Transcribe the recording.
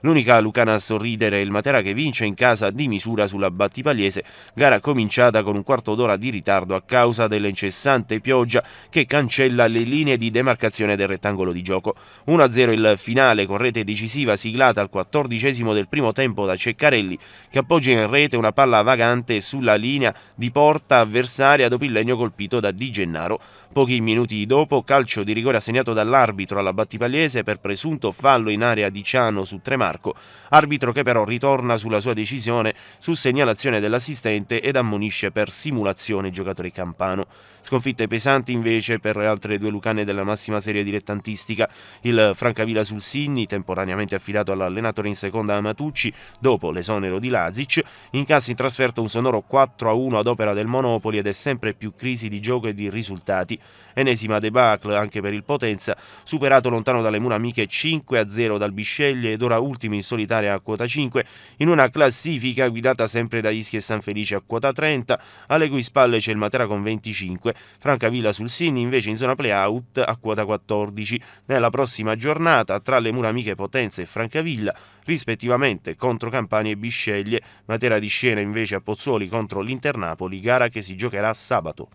L'unica lucana a sorridere è il Matera che vince in casa di misura sulla Battipaliese, gara cominciata con un quarto d'ora di ritardo a causa dell'incessante pioggia che cancella le linee di demarcazione del rettangolo di gioco. 1-0 il finale con rete decisiva siglata al 14° del primo tempo da Ceccarelli, che appoggia in rete una palla vagante sulla linea di porta avversaria dopo il legno colpito da Di Gennaro. Pochi minuti dopo, calcio di rigore assegnato dall'arbitro alla Battipaliese per presunto fallo in area di Ciano su Tremarco, arbitro che però ritorna sulla sua decisione su segnalazione dell'assistente ed ammonisce per simulazione il giocatore campano. Sconfitte pesanti invece per le altre due lucane della massima serie dilettantistica. Il Francavilla sul Sinni, temporaneamente affidato all'allenatore in seconda Amatucci dopo l'esonero di Lazic, incassa in trasferta un sonoro 4-1 ad opera del Monopoli ed è sempre più crisi di gioco e di risultati. Enesima debacle anche per il Potenza, superato lontano dalle mura amiche 5-0 dal Bisceglie ed ora ultimo in solitaria a quota 5, in una classifica guidata sempre da Ischia e San Felice a quota 30, alle cui spalle c'è il Matera con 25, Francavilla sul Sinni invece in zona play-out a quota 14. Nella prossima giornata tra le mura amiche Potenza e Francavilla, rispettivamente contro Campania e Bisceglie, Matera di scena invece a Pozzuoli contro l'Internapoli, gara che si giocherà sabato.